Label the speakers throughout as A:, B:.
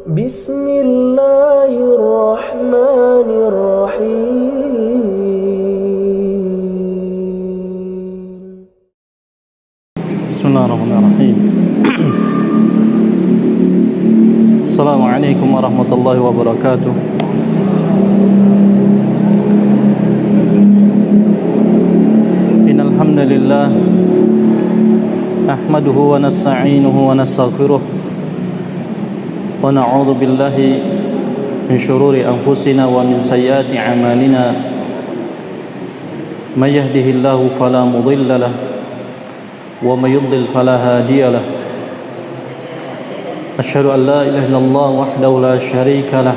A: بسم الله الرحمن الرحيم
B: بسم الله الرحمن الرحيم السلام عليكم ورحمة الله وبركاته إن الحمد لله نحمده ونستعينه ونستغفره ونعوذ بالله من شرور أنفسنا ومن سيئات أعمالنا من يهده الله فلا مضل له ومن يضلل فلا هادي له أشهد أن لا إله إلا الله وحده لا شريك له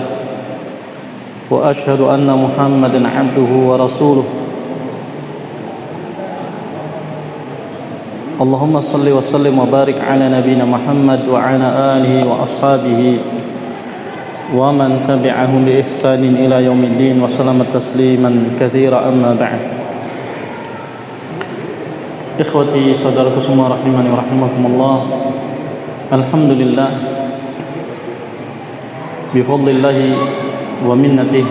B: وأشهد أن محمدا عبده ورسوله اللهم صل وسلم وبارك على نبينا محمد وعلى آله وأصحابه ومن تبعهم بإحسان إلى يوم الدين وسلم تسليما كثيرا أما بعد Ikhwati saudaraku semua rahimani wa rahimakumullah. Alhamdulillah bifadlillahi wa minnatih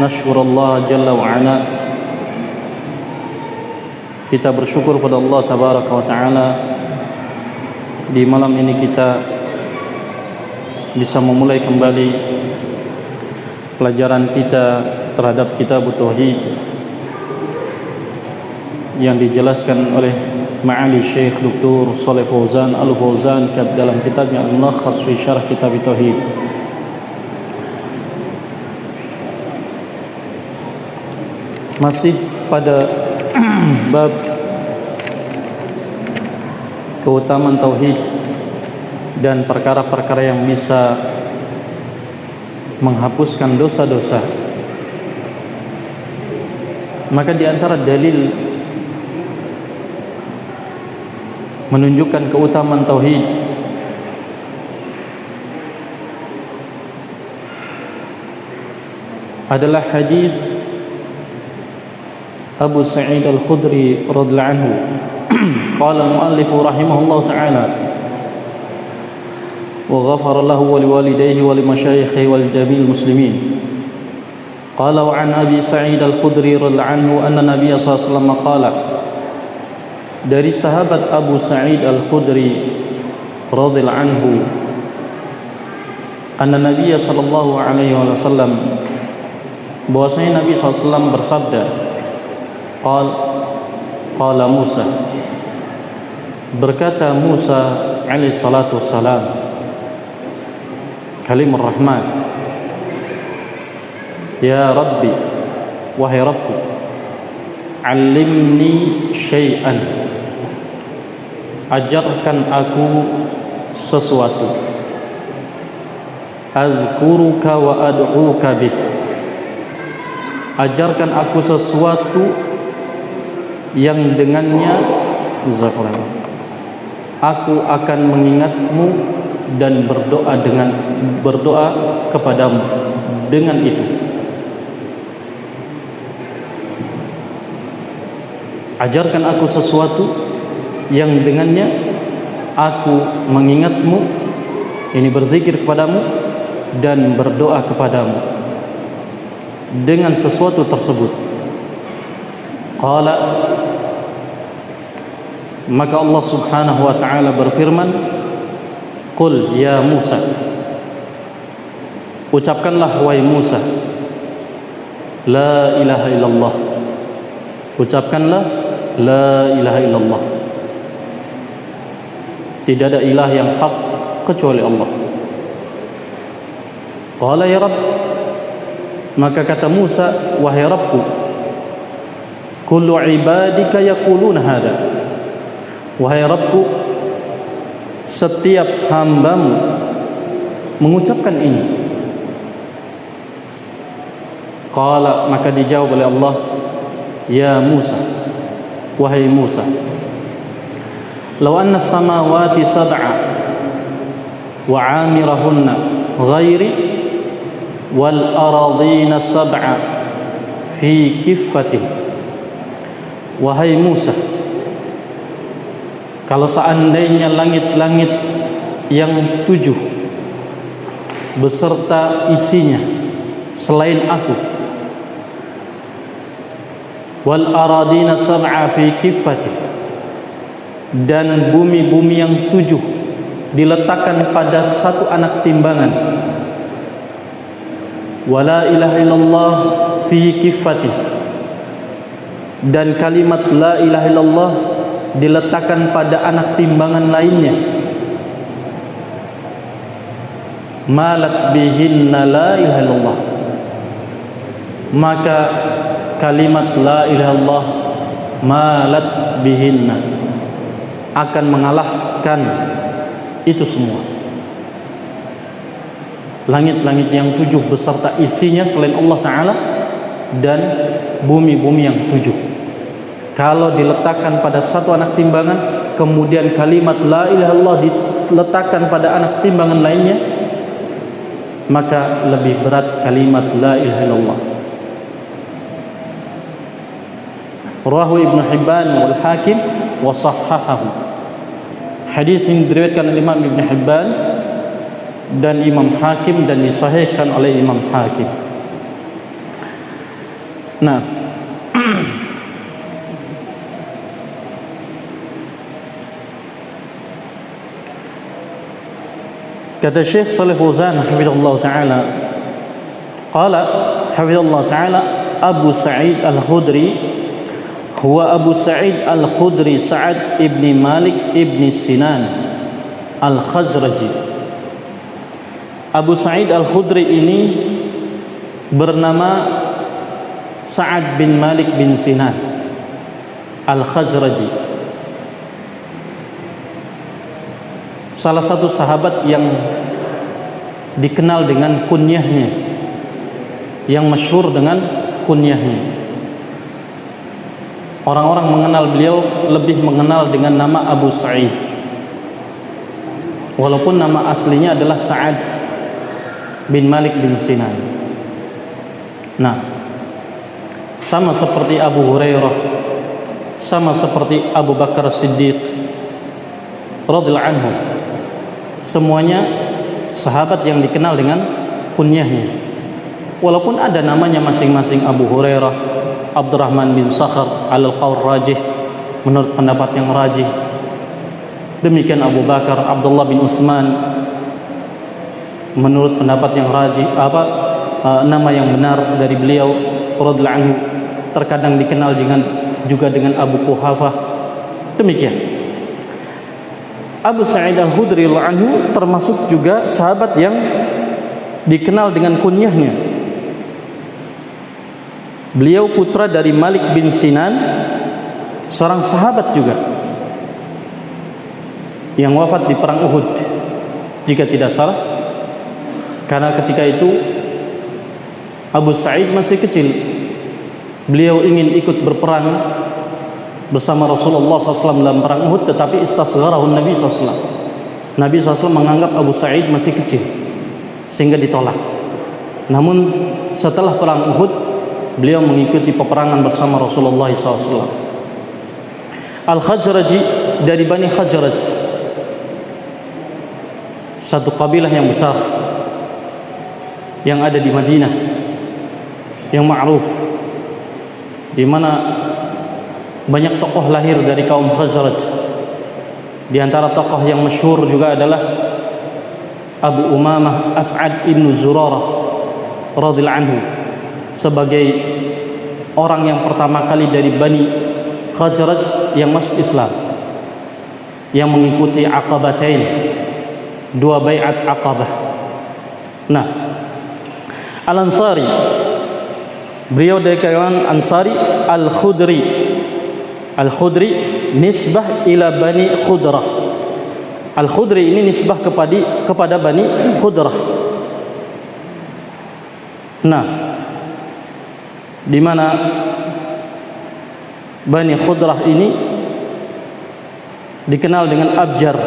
B: nashkurullah jalla wa ala. Kita bersyukur pada Allah tabaraka wa taala di malam ini kita bisa memulai kembali pelajaran kita terhadap kitab tauhid yang dijelaskan oleh Ma'ali Syekh Dr. Shalih Fauzan Al-Fauzan dalam kitabnya Al-Mulakhas fi Syarh Kitab Tauhid. Masih pada bab keutamaan tauhid dan perkara-perkara yang bisa menghapuskan dosa-dosa. Maka di antara dalil menunjukkan keutamaan tauhid adalah hadis Abu Sa'id Al-Khudri radhiyallahu anhu. Qala al-muallif rahimahullah ta'ala wa ghafara lahu wa liwalidayhi wa limasyayikhihi wal jami'il muslimin. Qala wa an Abi Sa'id Al-Khudri radhiyallahu anhu anna Nabiy sallallahu alaihi wasallam qala, dari sahabat Abu Sa'id Al-Khudri radhiyallahu anhu, anna Nabiy sallallahu alaihi wasallam, bahwasanya Nabi SAW bersabda, qala Musa, berkata Musa alaihi salatu wassalam, kalimur rahman, ya Rabbi, wahai Rabbku, alimni syai'an, ajarkan aku sesuatu, azkuruka wa ad'uka bih, ajarkan aku sesuatu yang dengannya aku akan mengingatmu dan berdoa kepadamu dengan itu. Ajarkan aku sesuatu yang dengannya aku mengingatmu, ini berzikir kepadamu dan berdoa kepadamu dengan sesuatu tersebut. Qala, maka Allah subhanahu wa ta'ala berfirman, qul ya Musa, ucapkanlah wahai Musa, la ilaha illallah, ucapkanlah la ilaha illallah, tidak ada ilah yang hak kecuali Allah. Qala ya Rabb, maka kata Musa, wahai Rabbku, kullu ibadika yaquluna hada, wahai Rabbku, setiap hambamu mengucapkan ini. Qala, maka dijawab oleh Allah, ya Musa, wahai Musa, law anna samawati sab'a wa 'amirahunna ghairi wal aradina sab'a fi kiffatin. Wahai Musa, kalau seandainya langit-langit yang 7 beserta isinya selain aku, wal aradina sab'a fi kiffati, dan bumi-bumi yang 7 diletakkan pada satu anak timbangan, wala ilaha illallah fi kiffati, dan kalimat la ilaha illallah diletakkan pada anak timbangan lainnya, malat bihinna la ilaha illallah, maka kalimat la ilaha illallah malat bihinna akan mengalahkan itu semua. Langit-langit yang 7 beserta isinya selain Allah Ta'ala, dan bumi-bumi yang 7, kalau diletakkan pada satu anak timbangan, kemudian kalimat la ilaha illallah diletakkan pada anak timbangan lainnya, maka lebih berat kalimat la ilaha illallah. Rawahu Ibnu Hibban wal Hakim wa sahhahahu. Hadis ini diriwayatkan oleh Imam Ibnu Hibban dan Imam Hakim, dan disahihkan oleh Imam Hakim. Nah, kata Syekh Shalih Fauzan hafizallahu taala, qala hafizallahu taala, Abu Sa'id Al-Khudri huwa Abu Sa'id Al-Khudri Sa'ad ibni Malik ibni Sinan Al-Khazraji. Abu Sa'id Al-Khudri ini bernama Sa'ad bin Malik bin Sinan Al-Khazraji, salah satu sahabat yang dikenal dengan kunyahnya, yang masyhur dengan kunyahnya. Orang-orang mengenal beliau lebih mengenal dengan nama Abu Sa'id, walaupun nama aslinya adalah Sa'ad bin Malik bin Sinan. Nah, sama seperti Abu Hurairah, sama seperti Abu Bakar Siddiq radhiyallahu anhu, semuanya sahabat yang dikenal dengan kunyahnya, walaupun ada namanya masing-masing. Abu Hurairah Abdurrahman bin Sakhar al-Qawl rajih, menurut pendapat yang rajih. Demikian Abu Bakar Abdullah bin Utsman, menurut pendapat yang rajih, nama yang benar dari beliau radhiyallahu anhu. Terkadang dikenal juga dengan Abu Quhafah. Demikian Abu Sa'id Al-Khudri radhiyallahu anhu termasuk juga sahabat yang dikenal dengan kunyahnya. Beliau putra dari Malik bin Sinan, seorang sahabat juga yang wafat di perang Uhud jika tidak salah, karena ketika itu Abu Sa'id masih kecil. Beliau ingin ikut berperang bersama Rasulullah SAW dalam perang Uhud, tetapi istasgharahu Nabi SAW. Nabi SAW menganggap Abu Sa'id masih kecil sehingga ditolak. Namun setelah perang Uhud, beliau mengikuti peperangan bersama Rasulullah SAW. Al-Khazraji dari Bani Khazraj, satu kabilah yang besar yang ada di Madinah, yang ma'ruf, di mana banyak tokoh lahir dari kaum Khazraj. Di antara tokoh yang masyhur juga adalah Abu Umamah As'ad ibn Zurarah radhiyallahu anhu, sebagai orang yang pertama kali dari Bani Khazraj yang masuk Islam, yang mengikuti Aqabatain, 2 bai'at Aqabah. Nah, Al-Ansari, beliau dari kalangan Ansari. Al-Khudri, Al-Khudri nisbah ila Bani Khudrah. Al-Khudri ini nisbah kepada Bani Khudrah. Nah, di mana Bani Khudrah ini dikenal dengan Abjar,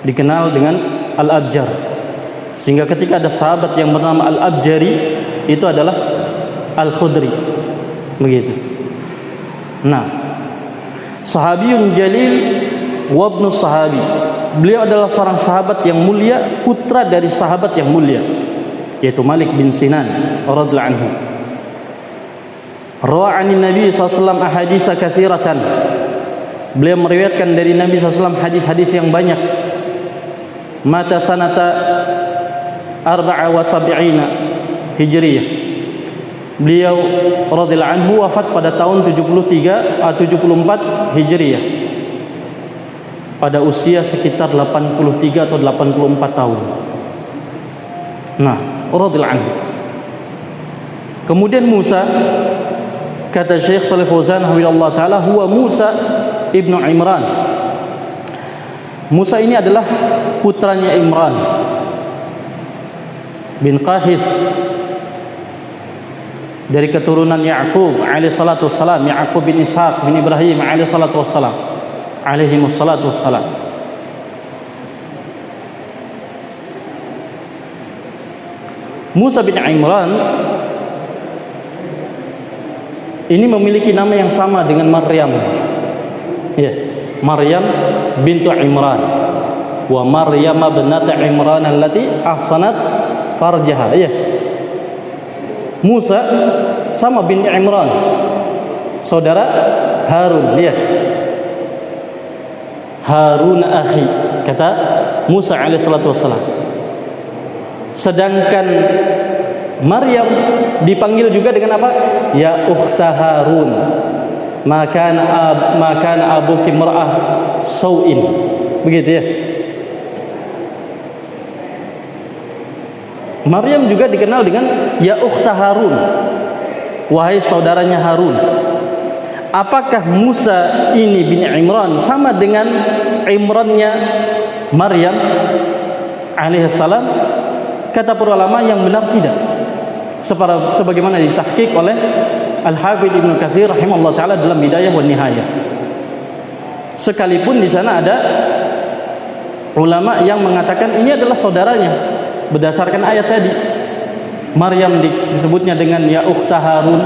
B: dikenal dengan Al-Abjar, sehingga ketika ada sahabat yang bernama Al-Abjari, itu adalah Al-Khudri, begitu. Nah, sahabiyun jalil wa ibnu sahabi, beliau adalah seorang sahabat yang mulia, putra dari sahabat yang mulia, yaitu Malik bin Sinan radhiyallahu anhu. Rawa'ani Nabi SAW ahaditsa katsiratan. Beliau meriwayatkan dari Nabi SAW hadis-hadis yang banyak. Mata sanata 74 Hijriyah. Beliau radhiyallahu anhu wafat pada tahun 74 Hijriyah. Pada usia sekitar 83 atau 84 tahun. Nah, radhiyallahu anhu. Kemudian Musa, kata Syekh Shalih Fauzan hafizallahu taala, huwa Musa ibnu Imran. Musa ini adalah putranya Imran bin Qahis dari keturunan Ya'qub alaihi salatu wassalam, Ya'qub bin Ishaq bin Ibrahim alaihi salatu wassalam, alaihi wassalatu wassalam. Musa bin Imran ini memiliki nama yang sama dengan Maryam. Ya, Maryam bintu Imran. Wa Maryam binat Imran allati ahsanat farjaha. Ya. Musa sama bin Imran, saudara Harun. Ya. Harun akhi, kata Musa alaihi salatu wassalam. Sedangkan Maryam dipanggil juga dengan apa? Ya ukhta Harun. Maka abuki mar'ah sau'in. Begitu ya. Maryam juga dikenal dengan ya ukhta Harun. Wahai saudaranya Harun. Apakah Musa ini bin Imran sama dengan Imrannya Maryam alaihissalam? Kata para ulama yang benar tidak. Sebagaimana ditahqiq oleh Al-Hafidz Ibnu Katsir rahimahullah taala dalam Bidayah wa Nihayah. Sekalipun di sana ada ulama yang mengatakan ini adalah saudaranya berdasarkan ayat tadi. Maryam disebutnya dengan ya ukhta Harun.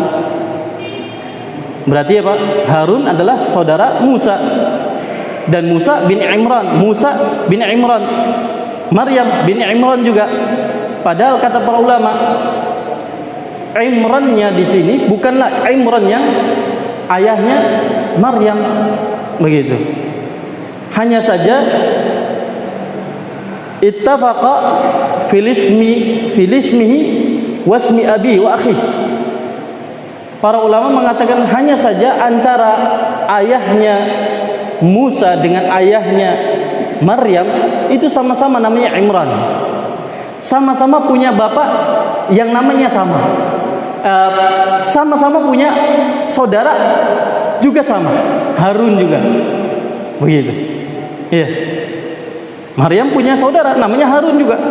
B: Berarti apa? Harun adalah saudara Musa. Dan Musa bin Imran, Maryam bin Imran juga. Padahal kata para ulama, Imrannya di sini bukanlah Imran yang ayahnya Maryam, begitu. Hanya saja ittafaqa fil ismihi wasmi abi wa akhi. Para ulama mengatakan hanya saja antara ayahnya Musa dengan ayahnya Maryam itu sama-sama namanya Imran. Sama-sama punya bapak yang namanya sama. Sama-sama punya saudara juga sama, Harun juga. Begitu. Iya. Maryam punya saudara namanya Harun juga.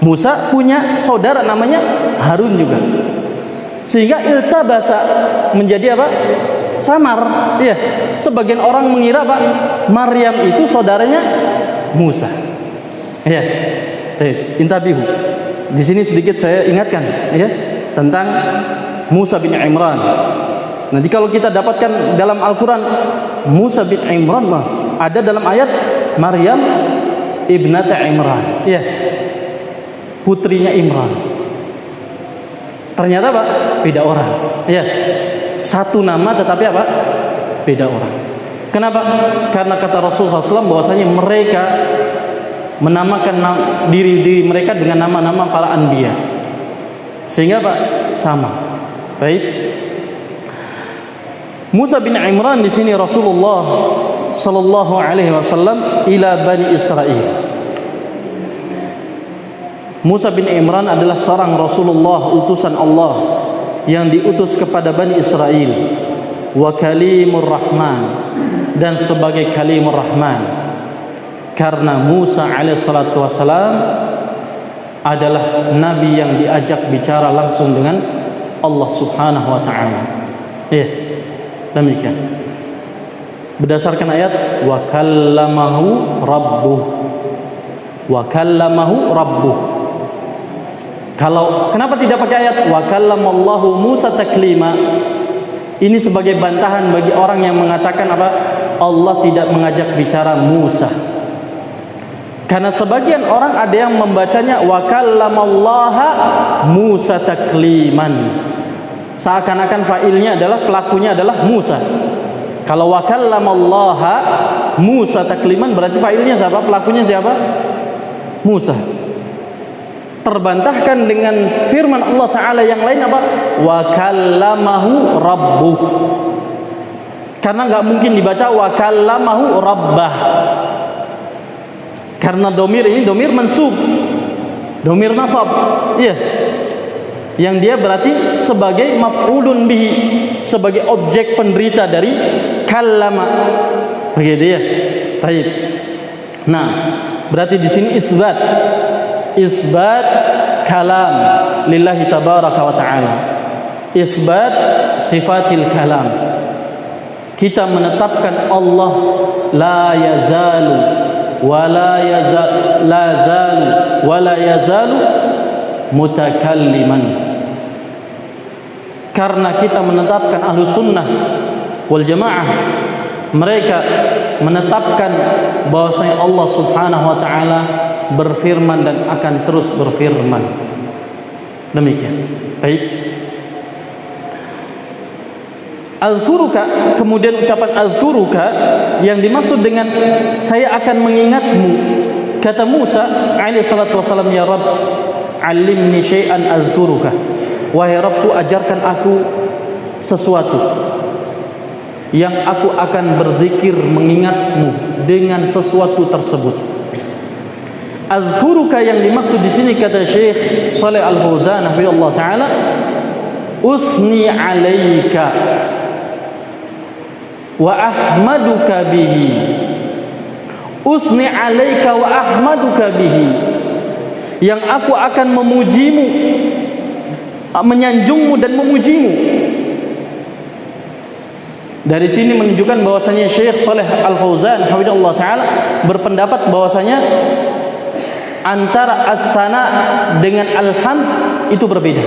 B: Musa punya saudara namanya Harun juga. Sehingga iltabasa menjadi apa? Samar. Iya. Sebagian orang mengira apa? Maryam itu saudaranya Musa. Iya. Intabihu. Di sini sedikit saya ingatkan, ya, tentang Musa bin Imran. Nanti kalau kita dapatkan dalam Al-Quran Musa bin Imran, ada dalam ayat Maryam ibnata Imran, ya, putrinya Imran. Ternyata apa? Beda orang, ya, satu nama tetapi apa? Beda orang. Kenapa? Karena kata Rasulullah SAW bahwasanya mereka menamakan diri mereka dengan nama-nama para anbiya, sehingga Pak sama. Baik. Musa bin Imran di sini Rasulullah sallallahu alaihi wasallam ila Bani Israil. Musa bin Imran adalah seorang Rasulullah, utusan Allah yang diutus kepada Bani Israil, wa kalimur Rahman, dan sebagai kalimur Rahman. Karena Musa alaihissalatu wassalam adalah nabi yang diajak bicara langsung dengan Allah subhanahu wa ta'ala. Ya, demikian. Berdasarkan ayat wa kallamahu rabbuh. Kalau kenapa tidak pakai ayat wa kallamallahu Musa taklima? Ini sebagai bantahan bagi orang yang mengatakan apa? Allah tidak mengajak bicara Musa? Karena sebagian orang ada yang membacanya wa kallamallaha Musa takliman, seakan-akan fa'ilnya adalah, pelakunya adalah Musa. Kalau wa kallamallaha Musa takliman berarti fa'ilnya siapa? Pelakunya siapa? Musa. Terbantahkan dengan firman Allah Ta'ala yang lain apa? Wa kallamahu rabbuh. Karena nggak mungkin dibaca wa kallamahu rabbah, karena domir ini domir mansub, domir nasab, iya, yang dia berarti sebagai maf'ulun bihi, sebagai objek penderita dari kallama, begitu ya. Taib. Nah, berarti di sini isbat kalam lillahi tabaraka wa ta'ala, isbat sifatil kalam. Kita menetapkan Allah la yazalu wa la yazalu mutakalliman. Karena kita menetapkan Ahlus Sunnah wal Jamaah, mereka menetapkan bahwasanya Allah Subhanahu wa taala berfirman dan akan terus berfirman. Demikian. Baik. Azkuruka, kemudian ucapan azkuruka yang dimaksud dengan saya akan mengingatmu, kata Musa alaihi salatu wasallam, ya Rabb alimni syai'an azkuruka, wahai Rabbku ajarkan aku sesuatu yang aku akan berzikir mengingatmu dengan sesuatu tersebut. Azkuruka yang dimaksud di sini kata Syekh Shalih Al-Fauzan hafizallahu taala, usni alaika wa ahmaduka bihi. Usni alaika wa ahmaduka bihi, yang aku akan memujimu, menyanjungmu dan memujimu. Dari sini menunjukkan bahwasanya Syekh Shalih Al-Fauzan hafizallahu taala berpendapat bahwasanya antara as-sana dengan alhamd itu berbeda.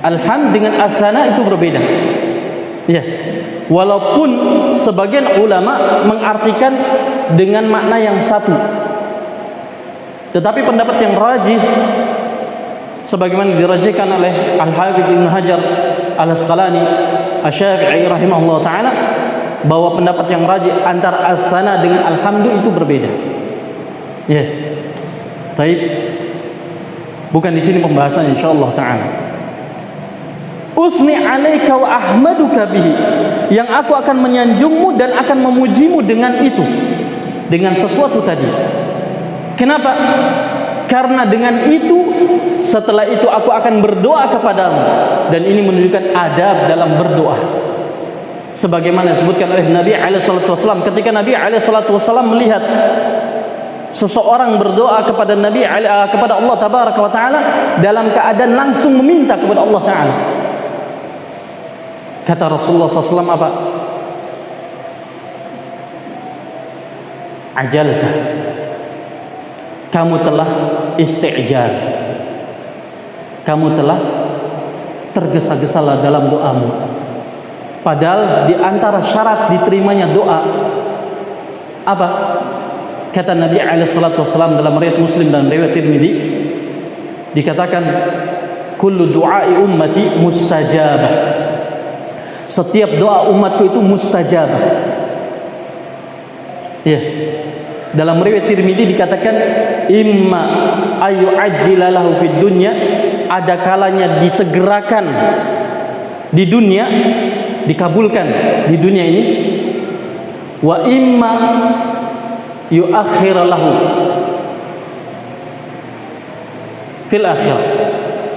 B: Alhamd dengan as-sana itu berbeda. Ya, walaupun sebagian ulama mengartikan dengan makna yang satu, tetapi pendapat yang rajih sebagaimana dirajihkan oleh Al-Hafidz Ibnu Hajar Al-Asqalani Asy-Syafi'i rahimahullah taala, bahwa pendapat yang rajih antara as-sana dengan alhamdu itu berbeda. Ya. Baik. Bukan di sini pembahasan insyaallah taala. Usni alaika wa ahmaduka bihi, yang aku akan menyanjungmu dan akan memujimu dengan itu, dengan sesuatu tadi. Kenapa? Karena dengan itu, setelah itu aku akan berdoa kepadamu, dan ini menunjukkan adab dalam berdoa. Sebagaimana disebutkan oleh Nabi alaihi salatu wasallam, ketika Nabi alaihi salatu wasallam melihat seseorang berdoa kepada Nabi kepada Allah tabaraka wa taala dalam keadaan langsung meminta kepada Allah taala, kata Rasulullah SAW apa? Ajalta, kamu telah isti'jal, kamu telah tergesa-gesa dalam doamu. Padahal di antara syarat diterimanya doa apa? Kata Nabi SAW dalam riwayat Muslim dan riwayat Tirmidzi, dikatakan kullu du'ai ummati mustajabah, setiap doa umatku itu mustajabah. Ya. Dalam riwayat Tirmidzi dikatakan imma ayu ajjilalahu fid dunya, ada kalanya disegerakan di dunia, dikabulkan di dunia ini, wa imma yuakhiralahu fil akhirah,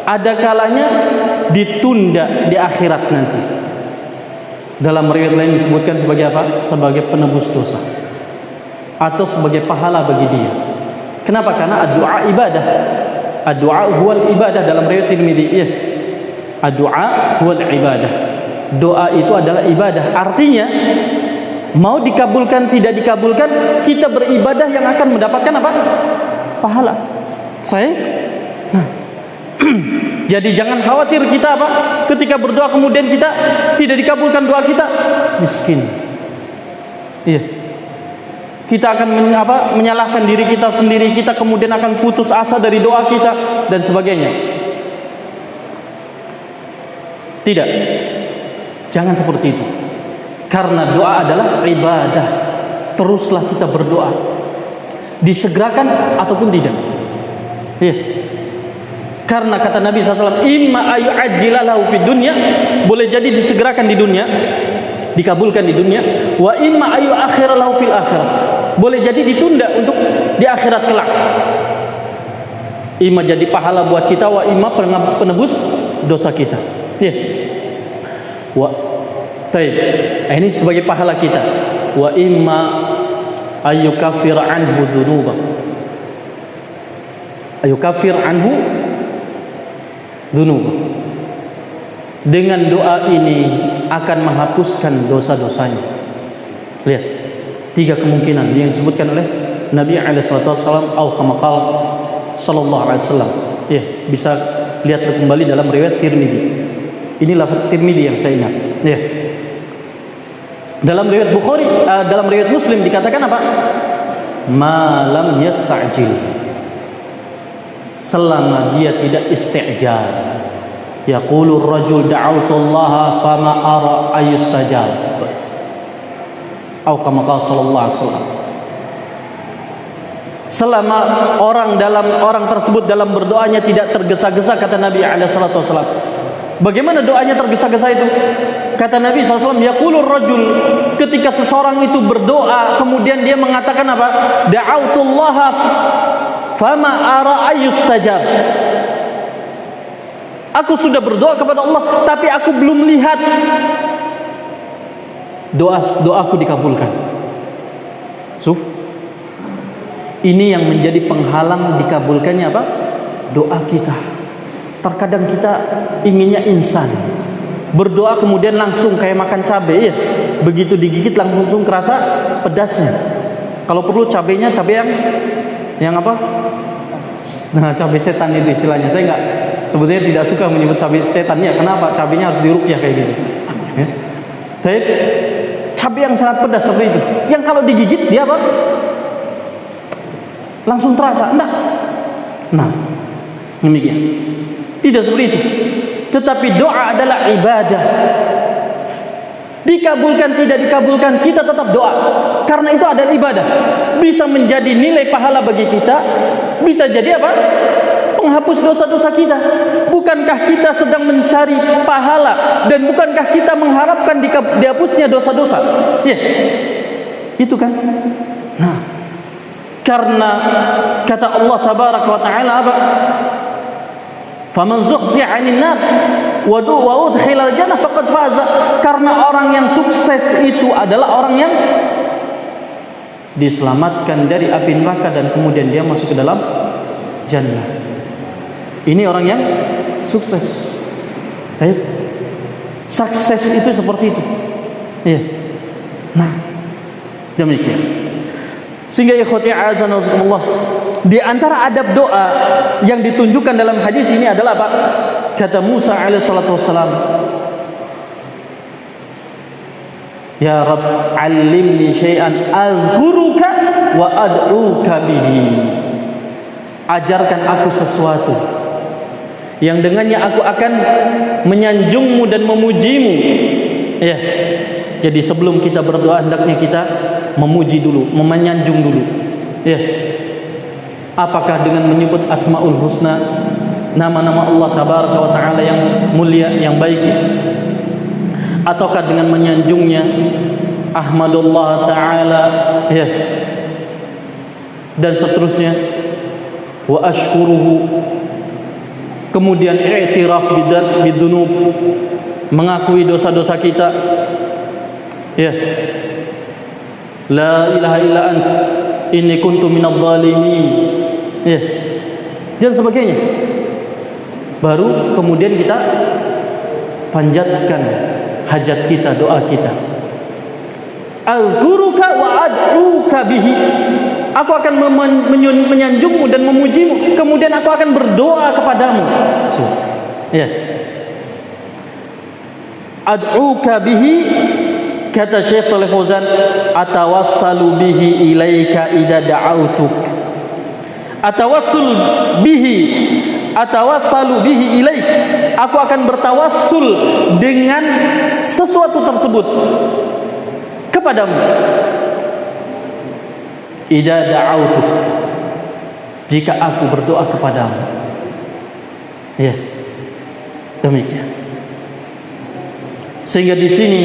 B: ada kalanya ditunda di akhirat nanti. Dalam riwayat lain disebutkan sebagai apa? Sebagai penebus dosa atau sebagai pahala bagi dia. Kenapa? Karena ad-du'a ibadah. Ad-du'a huwal ibadah dalam riwayat Tirmidzi. Ya. Ad-du'a huwal ibadah. Doa itu adalah ibadah. Artinya mau dikabulkan tidak dikabulkan, kita beribadah yang akan mendapatkan apa? Pahala. Nah, jadi jangan khawatir kita apa? Ketika berdoa kemudian kita tidak dikabulkan doa kita, miskin. Iya. Kita akan menyalahkan diri kita sendiri, kita kemudian akan putus asa dari doa kita dan sebagainya. Tidak. Jangan seperti itu. Karena doa adalah ibadah. Teruslah kita berdoa. Disegerakan ataupun tidak. Iya. Karena kata Nabi SAW, imma ayu ajilalahu fid dunya, boleh jadi disegerakan di dunia, dikabulkan di dunia, wa imma ayu akhiralahu fil akhirah, boleh jadi ditunda untuk di akhirat kelak. Imma jadi pahala buat kita, wa imma penebus dosa kita. Ya. Ini sebagai pahala kita. Wa imma ayu kafir anhu dunuba, ayu kafir anhu dunub. Dengan doa ini akan menghapuskan dosa-dosanya. Lihat, 3 kemungkinan yang disebutkan oleh Nabi SAW atau kama qala sallallahu alaihi wasallam. Ya, bisa lihat kembali dalam riwayat Tirmidzi. Ini lafaz Tirmidzi yang saya ingat. Ya. Dalam riwayat Bukhari, dalam riwayat Muslim dikatakan apa? Ma lam yasta'jil, selama dia tidak isti'jal. Yaqulu ar-rajul da'awtullaha fama ara ayustajab. Atau kama qala sallallahu alaihi wasallam. Selama orang tersebut dalam berdoanya tidak tergesa-gesa, kata Nabi alaihi wasallam. Bagaimana doanya tergesa-gesa itu? Kata Nabi SAW, yaqulu ar-rajul, ketika seseorang itu berdoa kemudian dia mengatakan apa? Da'awtullaha fama ara ayustajab. Aku sudah berdoa kepada Allah, tapi aku belum lihat doaku dikabulkan. Ini yang menjadi penghalang dikabulkannya apa? Doa kita. Terkadang kita inginnya instan, berdoa kemudian langsung kayak makan cabai, ya. Begitu digigit langsung kerasa pedasnya. Kalau perlu cabainya cabai yang apa? Nah, cabai setan itu istilahnya. Saya nggak, sebetulnya tidak suka menyebut cabai setan ya. Kenapa? Cabainya harus diruqyah kayak gitu. Ya. Tapi cabai yang sangat pedas seperti itu, yang kalau digigit dia apa? Langsung terasa. Enggak. Nah, demikian. Tidak seperti itu. Tetapi doa adalah ibadah. Dikabulkan tidak dikabulkan, kita tetap doa. Karena itu adalah ibadah. Bisa menjadi nilai pahala bagi kita, bisa jadi apa? Penghapus dosa-dosa kita. Bukankah kita sedang mencari pahala, dan bukankah kita mengharapkan dihapusnya dosa-dosa? Ya. Itu kan. Nah, karena kata Allah tabaraka wa taala apa? Faman zuhzi'a 'anil nar wa udkhilal jannah faqad faza. Karena orang yang sukses itu adalah orang yang diselamatkan dari api neraka dan kemudian dia masuk ke dalam jannah. Ini orang yang sukses. Baik. Sukses itu seperti itu. Iya. Nah, demikian. Sehingga ikhwati azan wasakumullah, di antara adab doa yang ditunjukkan dalam hadis ini adalah apa? Kata Musa alaihi salatu wassalam, ya Rabb, 'allimni syai'an azkuruka wa ad'uka bihi. Ajarkan aku sesuatu yang dengannya aku akan menyanjungmu dan memujimu. Ya. Jadi sebelum kita berdoa hendaknya kita memuji dulu, menyanjung dulu. Ya. Apakah dengan menyebut Asmaul Husna, nama-nama Allah tabaraka wa taala yang mulia, yang baik, ataukah dengan menyanjungnya Ahmadullah taala, ya, dan seterusnya, wa ashkuruhu, kemudian i'tiraf bidunub, mengakui dosa-dosa kita, ya, la ilaha illa ant inni kuntu minadh dhalimin, ya, dan sebagainya. Baru kemudian kita panjatkan hajat kita, doa kita. Azkuruka wa ad'uka bihi. Aku akan menyanjungmu dan memujimu, kemudian aku akan berdoa kepadamu. Ya. Ad'uka bihi Kata Syekh Shalih Fauzan, atawassalu bihi ilaika idza da'autuk. Atawassalu bihi ilaik. Aku akan bertawassul dengan sesuatu tersebut kepadamu. Idza da'autuk, jika aku berdoa kepadamu. Ya, demikian. Sehingga di sini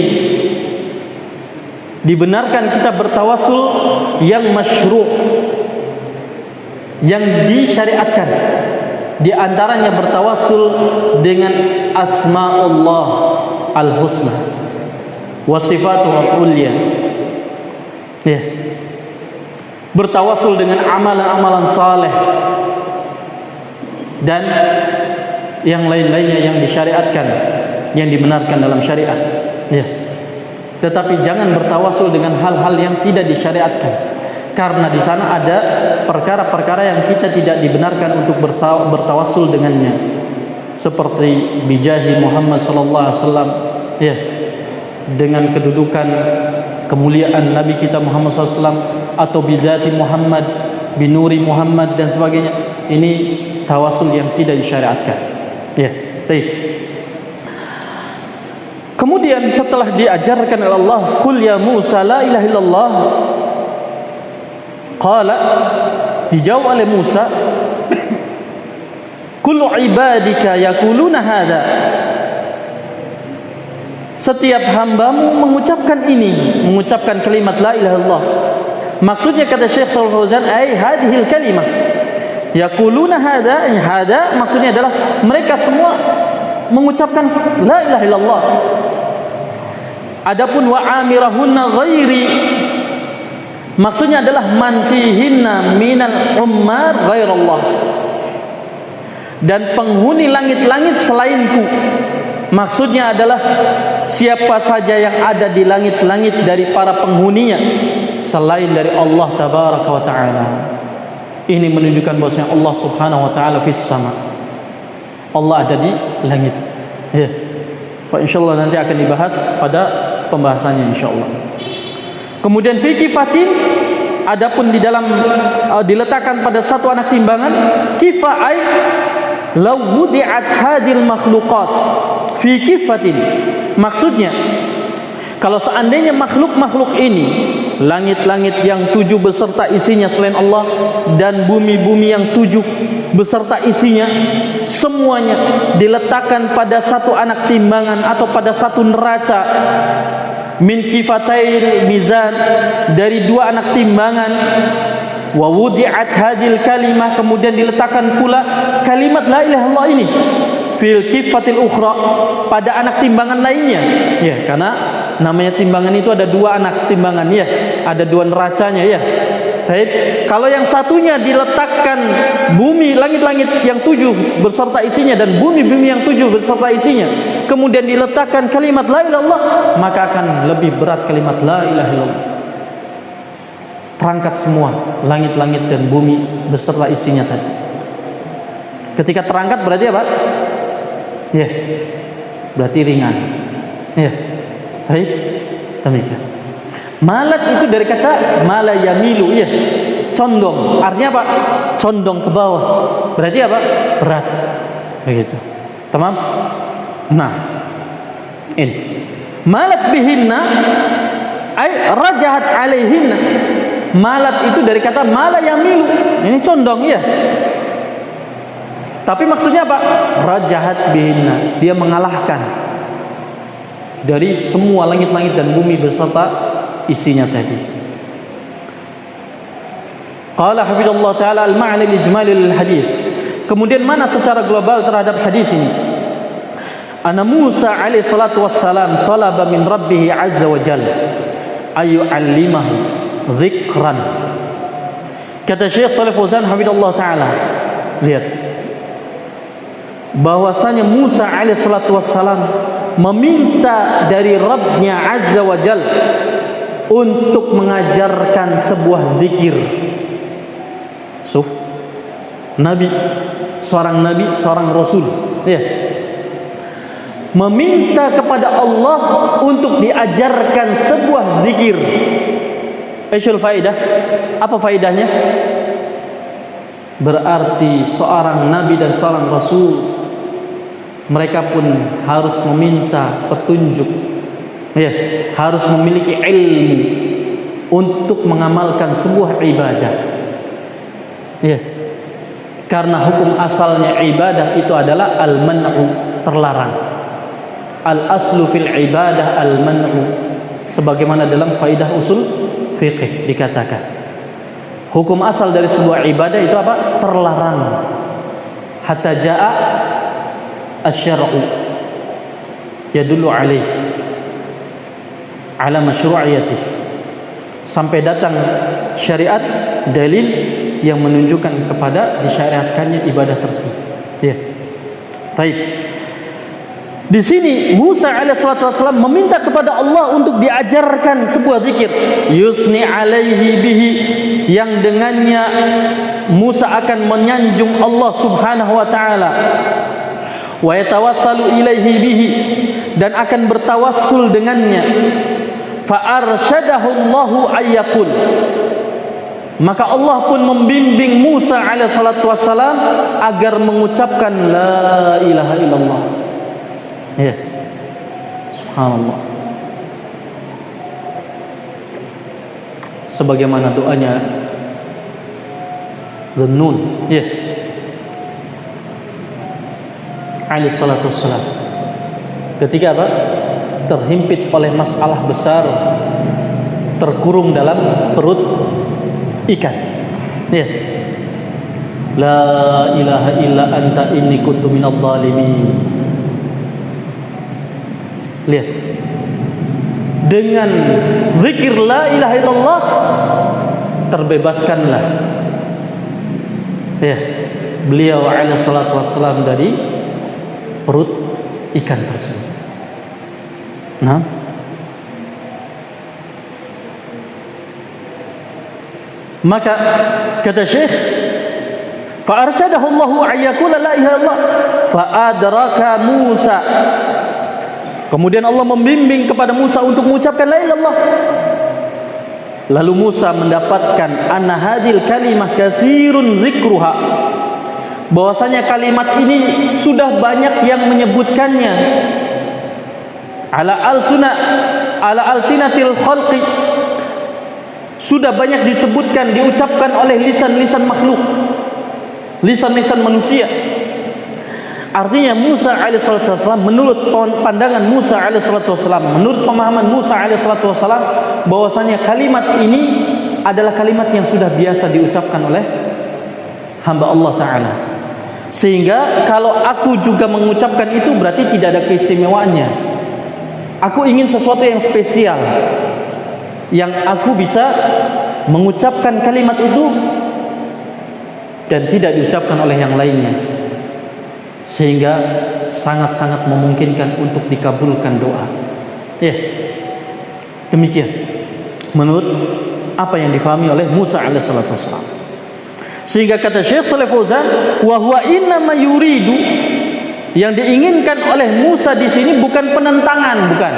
B: dibenarkan kita bertawassul yang masyru', yang disyariatkan. Di antaranya bertawassul dengan asma'ullah al-husna wa sifatuhu al-ulya. Ya. Bertawassul dengan amalan-amalan saleh dan yang lain-lainnya yang disyariatkan, yang dibenarkan dalam syariat. Ya. Tetapi jangan bertawassul dengan hal-hal yang tidak disyariatkan, karena di sana ada perkara-perkara yang kita tidak dibenarkan untuk bertawassul dengannya, seperti bijahi Muhammad sallallahu alaihi wasallam, ya, dengan kedudukan kemuliaan Nabi kita Muhammad sallallahu alaihi wasallam, atau bidzati Muhammad, binuri Muhammad dan sebagainya. Ini tawassul yang tidak disyariatkan. Ya, baik. Kemudian setelah diajarkan oleh Allah, qul ya Musa la ilaha illallah, qala, dijawab oleh Musa, kullu ibadika yaquluna hadza. Setiap hambamu mengucapkan ini, mengucapkan kalimat la ilaha illallah. Maksudnya kata Syekh Shalih Fauzan, ai hadhil kalimah yaquluna hadza, hadza maksudnya adalah mereka semua mengucapkan la ilaha illallah. Adapun wa amirahunna ghairi, maksudnya adalah man fihinna minal ummar ghairallah, dan penghuni langit-langit selainku. Maksudnya adalah siapa saja yang ada di langit-langit dari para penghuninya selain dari Allah tabaraka wa taala. Ini menunjukkan bahwasanya Allah subhanahu wa taala fis sama. Allah ada di langit. Ya. Fa insyaallah nanti akan dibahas pada pembahasannya insyaallah. Kemudian fi kifatin, adapun di dalam diletakkan pada satu anak timbangan, kifa ai law wudi'at hadil makhluqat fi kifatin. Maksudnya kalau seandainya makhluk-makhluk ini, langit-langit yang 7 beserta isinya selain Allah, dan bumi-bumi yang 7 beserta isinya, semuanya diletakkan pada satu anak timbangan atau pada satu neraca, min kifatail mizan, dari 2 anak timbangan, wa wudi'at hadil kalimah, kemudian diletakkan pula kalimat la ilaha illallah ini fil kifatil ukhra, pada anak timbangan lainnya. Ya, karena namanya timbangan itu ada 2 anak timbangan, ya, ada 2 neracanya, ya. Baik, kalau yang satunya diletakkan bumi, langit-langit yang 7 beserta isinya, dan bumi-bumi yang 7 beserta isinya, kemudian diletakkan kalimat la ilaha illallah, maka akan lebih berat kalimat la ilaha illallah. Terangkat semua langit-langit dan bumi beserta isinya tadi. Ketika terangkat berarti apa? Ya, berarti ringan. Ya, baik, demikian. Malat itu dari kata mala yamilu, ya, condong. Artinya apa? Condong ke bawah. Berarti apa? Berat. Begitu. Tamam? Nah, ini malat bihinna ay rajahat alaihinna. Malat itu dari kata mala yamilu. Ini condong, ya. Tapi maksudnya apa? Rajahat bihinna, dia mengalahkan dari semua langit-langit dan bumi beserta isinya tadi. Qala hafidhallah ta'ala al-ma'na al-ijmali lil hadis. Kemudian mana secara global terhadap hadis ini? Anna Musa alaihi salatu wassalam talaba min rabbih azza wa jalla ayyu'allimahu dzikran. Kata Syekh Shalih Fauzan hafidhallah ta'ala, lihat bahwasanya Musa alaihi salatu wassalam meminta dari Rabbnya azza wa jal untuk mengajarkan sebuah zikir. Nabi, seorang rasul, ya, meminta kepada Allah untuk diajarkan sebuah zikir. Aisyul faidah, apa faidahnya? Berarti seorang nabi dan seorang rasul, mereka pun harus meminta petunjuk, ya, harus memiliki ilmu untuk mengamalkan sebuah ibadah, ya. Karena hukum asalnya ibadah itu adalah al-man'u, terlarang. Al-aslu fil ibadah al-man'u, sebagaimana dalam kaidah usul fiqih dikatakan, hukum asal dari sebuah ibadah itu apa? Terlarang. Hatta jaa asy-syar'u yadullu alaih ala masyru'iyatih, sampai datang syariat, dalil yang menunjukkan kepada disyariatkannya ibadah tersebut. Ya. Baik. Di sini Musa alaihissalatu wassalam meminta kepada Allah untuk diajarkan sebuah zikir, yusni alaihi bihi, yang dengannya Musa akan menyanjung Allah Subhanahu wa taala, wa yatawassalu ilaihi bihi, dan akan bertawassul dengannya. Fa arsyadahu Allahu ayyaqul, maka Allah pun membimbing Musa alaihissalatu wassalam agar mengucapkan la ilaha illallah. Ya, subhanallah. Sebagaimana doanya Dhunnun, ya, alaihissalatu wassalam, ketika apa? Terhimpit oleh masalah besar, terkurung dalam perut ikan. Ya. La ilaha illa anta inni kuntu minadh dhalimin. Lihat, dengan zikir la ilaha illallah terbebaskanlah, ya, beliau alaihi salatu wassalam dari perut ikan tersebut. Nah, maka kata Syekh, fa arsyadahu Allahu ayyakula la ilaha illallah fa adraka Musa, kemudian Allah membimbing kepada Musa untuk mengucapkan la ilaha illallah. Lalu Musa mendapatkan anna hadil kalimah katsirun zikruha, bahwasanya kalimat ini sudah banyak yang menyebutkannya, ala alsinatil khalqi, sudah banyak disebutkan, diucapkan oleh lisan-lisan makhluk, lisan-lisan manusia. Artinya Musa alaihissalatu wassalam, menurut pandangan Musa alaihissalatu wassalam, menurut pemahaman Musa alaihissalatu wassalam, bahwasanya kalimat ini adalah kalimat yang sudah biasa diucapkan oleh hamba Allah Ta'ala. Sehingga kalau aku juga mengucapkan itu berarti tidak ada keistimewaannya. Aku ingin sesuatu yang spesial, yang aku bisa mengucapkan kalimat itu dan tidak diucapkan oleh yang lainnya, sehingga sangat-sangat memungkinkan untuk dikabulkan doa. Ya, demikian menurut apa yang difahami oleh Musa alaihissalatu wassalam. Sehingga kata Syekh Shalih Fauzan, wa huwa innama yuridu, yang diinginkan oleh Musa di sini bukan penentangan, bukan.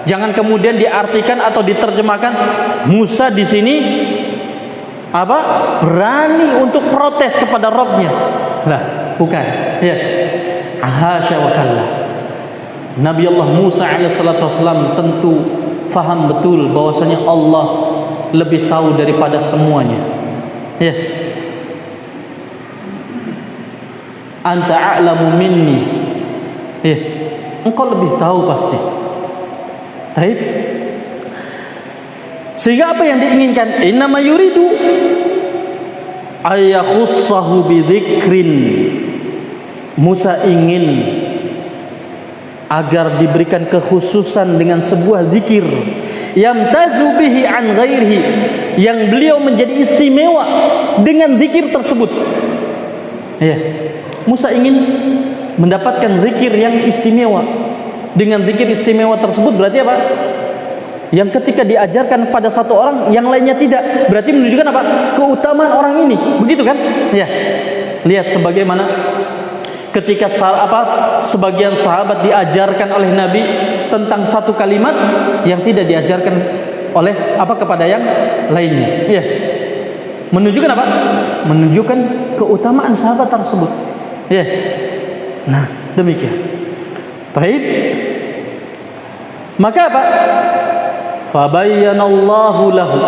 B: Jangan kemudian diartikan atau diterjemahkan Musa di sini apa? Berani untuk protes kepada Rabbnya. Lah, bukan. Ya. Hasya wa kalla. Nabi Allah Musa alaihissalatu wassalam tentu faham betul bahwasanya Allah lebih tahu daripada semuanya. Ya. Anta a'lamu minni. Ya. Engkau lebih tahu pasti. Baik. Sehingga apa yang diinginkan? Innama yuridu ayakhussahu bidzikrin. Musa ingin agar diberikan kekhususan dengan sebuah zikir yamtazu bihi an ghairihi, yang beliau menjadi istimewa dengan zikir tersebut. Ya. Musa ingin mendapatkan zikir yang istimewa. Dengan zikir istimewa tersebut berarti apa? Yang ketika diajarkan pada satu orang, yang lainnya tidak, berarti menunjukkan apa? Keutamaan orang ini. Begitu kan? Ya. Lihat sebagaimana Ketika sebagian sahabat diajarkan oleh Nabi tentang satu kalimat yang tidak diajarkan oleh kepada yang lainnya. Ya. Menunjukkan apa? Menunjukkan keutamaan sahabat tersebut. Ya. Nah, demikian. Taib. Maka apa? Fabayyanallahu lahu.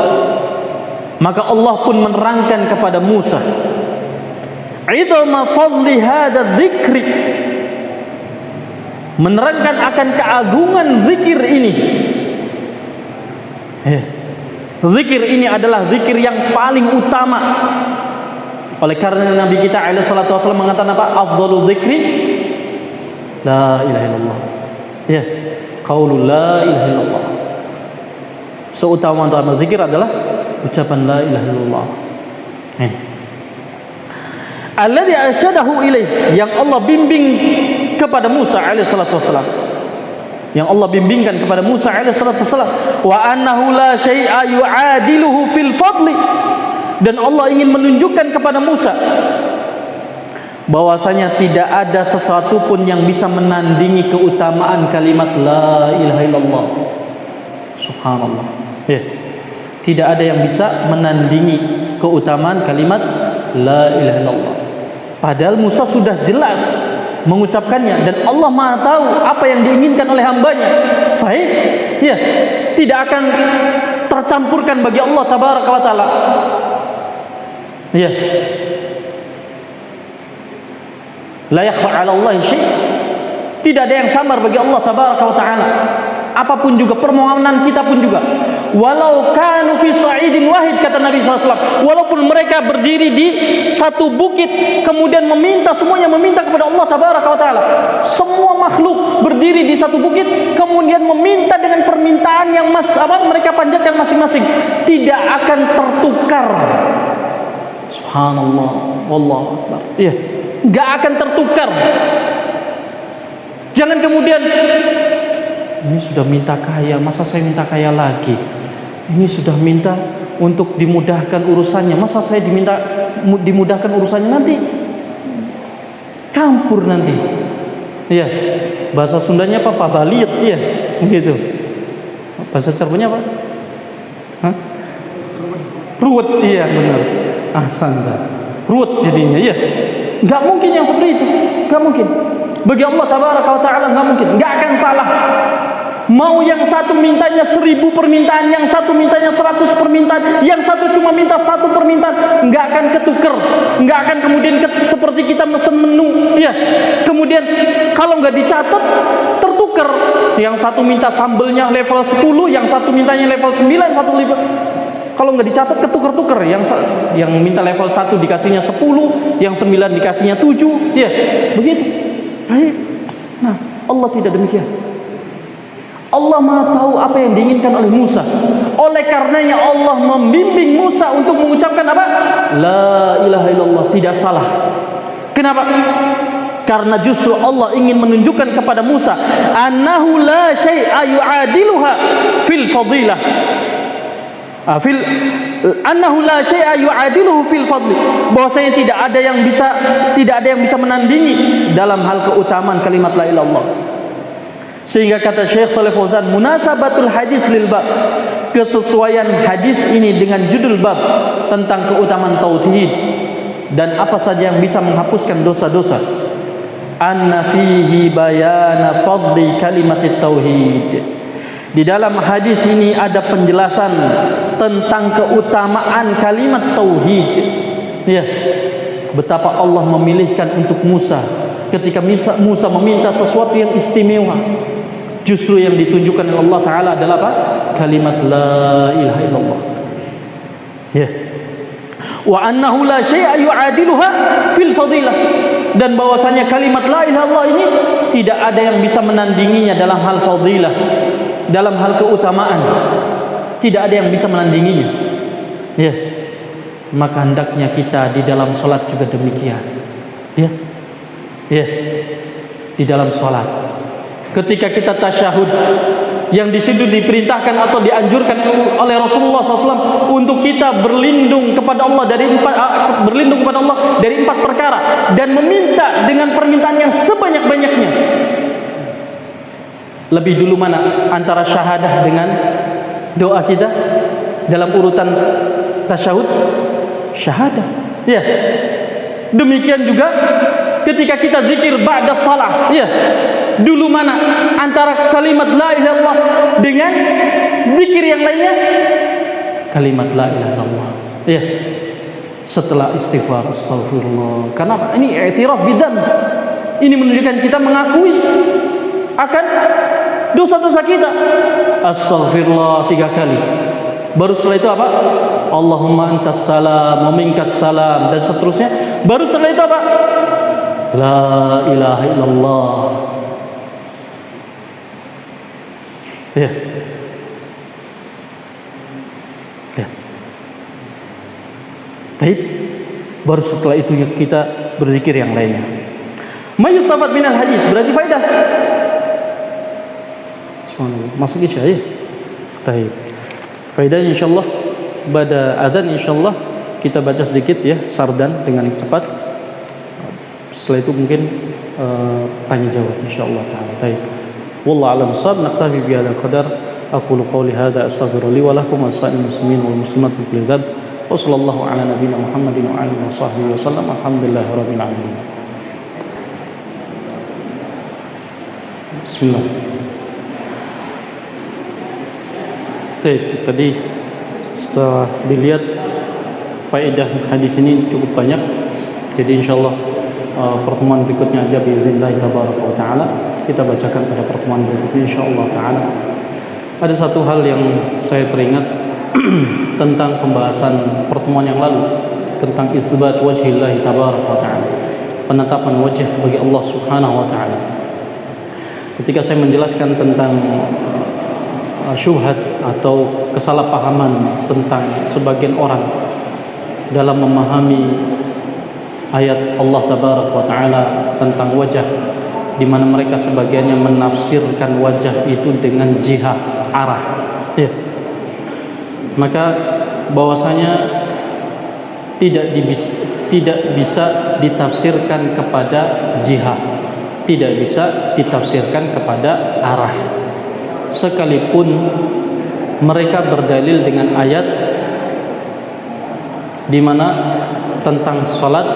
B: Maka Allah pun menerangkan kepada Musa, idama fadli hadha dzikri, menerangkan akan keagungan zikir ini. Zikir ini adalah zikir yang paling utama. Oleh karena Nabi kita alaihi salatu wasallam mengatakan apa? Afdhalu dzikri la ilaha illallah. Ya, qaulul la ilaha illallah. Seutama-utama zikir adalah ucapan la ilaha illallah. Alladzi arsyadahu ilaih, yang Allah bimbing kepada Musa alaihi salatu wasallam. Yang Allah bimbingkan kepada Musa alaihi salatu wasallam, wa annahu la syai'a yu'adiluhu fil fadli, dan Allah ingin menunjukkan kepada Musa bahwasanya tidak ada sesuatu pun yang bisa menandingi keutamaan kalimat la ilaha illallah. Subhanallah. Ya. Tidak ada yang bisa menandingi keutamaan kalimat la ilaha illallah. Padahal Musa sudah jelas mengucapkannya, dan Allah Maha tahu apa yang diinginkan oleh hambanya. Sahih? Ya. Tidak akan tercampurkan bagi Allah tabaraka wa taala. Ya. La yakhfa 'ala Allah syai'. Tidak ada yang samar bagi Allah tabaraka wa taala. Apapun juga permohonan kita pun juga, walau kanu fi sa'idin wahid, kata Nabi SAW, walaupun mereka berdiri di satu bukit kemudian semuanya meminta kepada Allah tabaraka wa taala. Semua makhluk berdiri di satu bukit kemudian meminta dengan permintaan yang mereka panjatkan masing-masing, tidak akan tertukar. Subhanallah, wallahu akbar. Iya, enggak akan tertukar. Jangan kemudian, ini sudah minta kaya, masa saya minta kaya lagi? Ini sudah minta untuk dimudahkan urusannya, masa saya dimudahkan urusannya? Nanti campur nanti. Iya. Bahasa Sundanya apa? Pabaliet, ya. Begitu. Bahasa Cerbonnya apa? Hah? Ruwet, iya benar. Ahsanta. Ruwet jadinya, iya. Enggak mungkin yang seperti itu. Enggak mungkin. Bagi Allah tabaraka wa taala enggak mungkin, enggak akan salah. Mau yang satu mintanya 1000 permintaan, yang satu mintanya 100 permintaan, yang satu cuma minta 1 permintaan, enggak akan ketuker, enggak akan kemudian seperti kita mesen menu, ya. Kemudian kalau enggak dicatat tertuker, yang satu minta sambelnya level 10, yang satu mintanya level 9, satu level. Kalau enggak dicatat ketuker-tuker, yang minta level 1 dikasihnya 10, yang 9 dikasihnya 7, ya. Begitu. Baik. Nah, Allah tidak demikian. Allah Maha tahu apa yang diinginkan oleh Musa. Oleh karenanya Allah membimbing Musa untuk mengucapkan apa? La ilaha illallah, tidak salah. Kenapa? Karena justru Allah ingin menunjukkan kepada Musa annahu la syai'a yu'adiluha fil fadilah. Annahu la syai'a yu'adiluhu fil fadli, bahwasanya tidak ada yang bisa menandingi dalam hal keutamaan kalimat la ilaha illallah. Sehingga kata Syekh Shalih Fauzan, munasabatul hadis lil bab, kesesuaian hadis ini dengan judul bab tentang keutamaan tauhid dan apa saja yang bisa menghapuskan dosa-dosa. Anna fihi bayana fadli kalimat tauhid. Di dalam hadis ini ada penjelasan tentang keutamaan kalimat tauhid. Ya. Betapa Allah memilihkan untuk Musa ketika Musa meminta sesuatu yang istimewa. Justru yang ditunjukkan oleh Allah Ta'ala adalah apa? Kalimat la ilaha illallah. Ya. Wa annahu la syai'a yu'adiluha fil fadilah, dan bahwasanya kalimat la ilaha illallah ini tidak ada yang bisa menandinginya dalam hal fadilah, dalam hal keutamaan. Tidak ada yang bisa menandinginya. Ya. Maka hendaknya kita di dalam salat juga demikian. Ya. Ya. Di dalam salat ketika kita tasyahud, yang di situ diperintahkan atau dianjurkan oleh Rasulullah SAW untuk kita berlindung kepada Allah dari 4 perkara. dan meminta dengan permintaan yang sebanyak-banyaknya. Lebih dulu mana antara syahadah dengan doa kita dalam urutan tasyahud? Syahadah. Ya. Demikian juga ketika kita zikir ba'da shalah, ya. Dulu mana antara kalimat la ilaha illallah dengan zikir yang lainnya? Kalimat la ilaha illallah. Ya. Setelah istighfar, astagfirullah. Karena apa? Ini i'tiraf bidzam. Ini menunjukkan kita mengakui akan dosa-dosa kita. Astagfirullah 3 kali. Baru setelah itu apa? Allahumma antas salam wa minkas salam, dan seterusnya. Baru setelah itu apa? La ilaha illallah. Ya. Ya. Taib. Baru setelah itu kita berzikir yang lainnya. Mayustafad minal hadis, berarti faedah. Masuk isya ya. Taib. Faedahnya insyaallah pada adzan insyaallah kita baca sedikit ya sardan dengan cepat. Setelah itu mungkin tanya jawab insyaallah taala. Baik. Wallahu a'lam bissawab. Naktafi bi hadzal qadar. Aqulu qawli hadza astaghfiru li wa lakum wa sa'il muslimin wal muslimat min kulli dzanb. Wa sallallahu ala nabiyyina Muhammadin wa alihi wa sahbihi wa sallam. Alhamdulillahirabbil alamin. Bismillah. Tadi setelah dilihat faedah hadis ini cukup banyak. Jadi insyaallah pertemuan berikutnya aja biiznillah tabaraka wa taala kita bacakan pada pertemuan berikutnya insyaallah taala. Ada satu hal yang saya teringat tentang pembahasan pertemuan yang lalu tentang isbat wajhillah tabaraka wa taala, penetapan wajah bagi Allah Subhanahu wa taala. Ketika saya menjelaskan tentang syubhat atau kesalahpahaman tentang sebagian orang dalam memahami ayat Allah tabaraka wa taala tentang wajah, di mana mereka sebagiannya menafsirkan wajah itu dengan jihah, arah. Ya. Maka bahwasanya tidak bisa ditafsirkan kepada jihah, tidak bisa ditafsirkan kepada arah. Sekalipun mereka berdalil dengan ayat di mana tentang salat,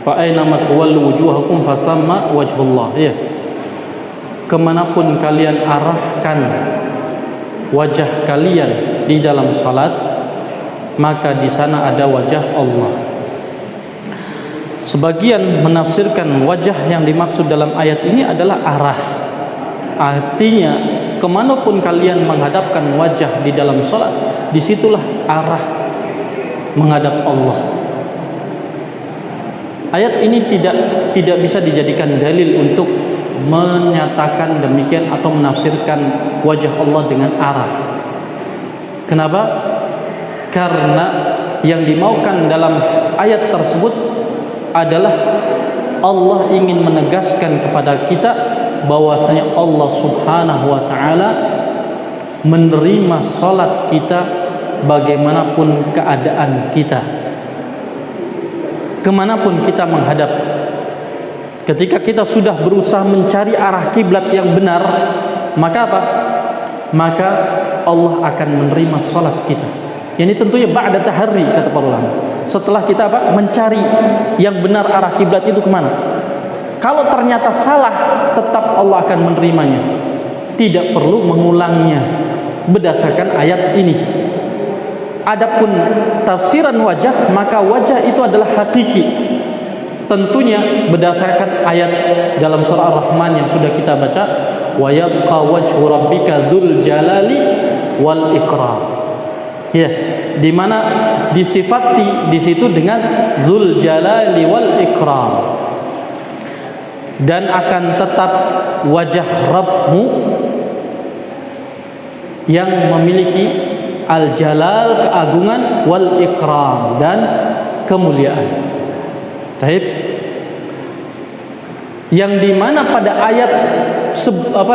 B: fa aina ma tuwallu wujuhakum fasamma wajhullah, ya. Kemanapun kalian arahkan wajah kalian di dalam salat, maka di sana ada wajah Allah. Sebagian menafsirkan wajah yang dimaksud dalam ayat ini adalah arah. Artinya kemanapun kalian menghadapkan wajah di dalam salat, disitulah arah menghadap Allah. Ayat ini tidak bisa dijadikan dalil untuk menyatakan demikian atau menafsirkan wajah Allah dengan arah. Kenapa? Karena yang dimaukan dalam ayat tersebut adalah Allah ingin menegaskan kepada kita bahwasanya Allah Subhanahu wa taala menerima salat kita bagaimanapun keadaan kita, kemanapun kita menghadap. Ketika kita sudah berusaha mencari arah kiblat yang benar, maka apa? Maka Allah akan menerima salat kita. Ini tentunya ba'da tahari, kata para ulama. Setelah kita apa? Mencari yang benar arah kiblat itu kemana. Kalau ternyata salah, tetap Allah akan menerimanya. Tidak perlu mengulangnya berdasarkan ayat ini. Adapun tafsiran wajah, maka wajah itu adalah hakiki. Tentunya berdasarkan ayat dalam surah Ar-Rahman yang sudah kita baca, wa yabqa wajhu rabbika dzul jalali wal ikram. Ya, di mana disifati di situ dengan dzul jalali wal ikram. Dan akan tetap wajah Rabbmu yang memiliki al-jalal, keagungan, wal ikram, dan kemuliaan. Taib. Yang dimana pada ayat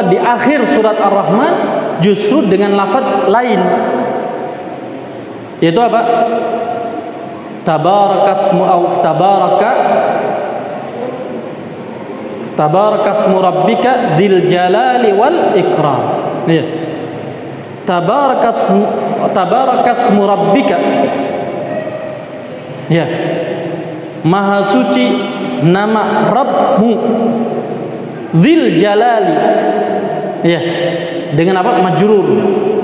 B: di akhir surat Ar-Rahman justru dengan lafaz lain, yaitu apa? tabarakasmu au tabarakasmu rabbika dzil jalali wal ikram. Ya. Tabarakasmu rabbika. Ya. Maha suci nama Rabbmu dzil jalali. Ya. Dengan apa? Majrur.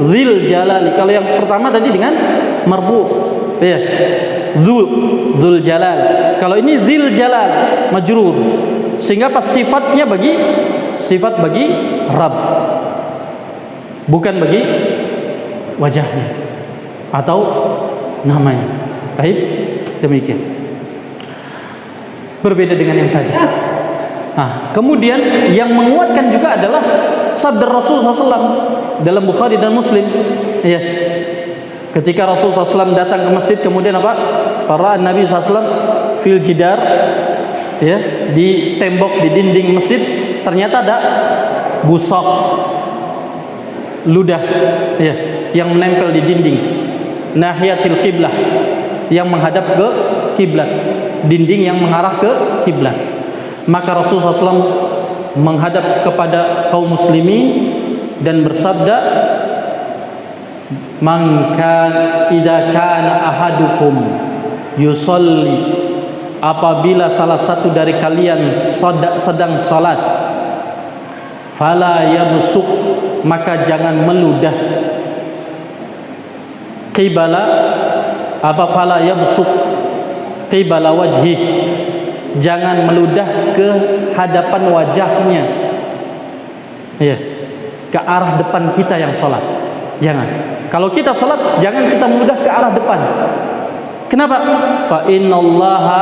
B: Dzil jalali. Kalau yang pertama tadi dengan marfu. Ya. Dzul jalal. Kalau ini dzil jalal majrur. Sehingga pas sifatnya sifat bagi Rabb. Bukan bagi wajahnya atau namanya. Baik, demikian. Berbeda dengan yang tadi. Nah, kemudian yang menguatkan juga adalah sabda Rasul SAW dalam Bukhari dan Muslim. Ya. Ketika Rasul SAW datang ke masjid, kemudian apa? Fara'an Nabi SAW fil jidar, ya, di tembok, di dinding masjid ternyata ada busok, ludah, ya, yang menempel di dinding. Nahiyatil qiblah, yang menghadap ke kiblat, dinding yang mengarah ke kiblat. Maka Rasulullah SAW menghadap kepada kaum muslimin dan bersabda, "Man kana idza kana ahadukum yusalli," apabila salah satu dari kalian sedang salat, "fala yabsuq," maka jangan meludah. Qibala apa? Fala yabsuq qibala wajhi, jangan meludah ke hadapan wajahnya, ya, ke arah depan kita yang sholat. Jangan. Kalau kita sholat, jangan kita meludah ke arah depan. Kenapa? Fa innallaha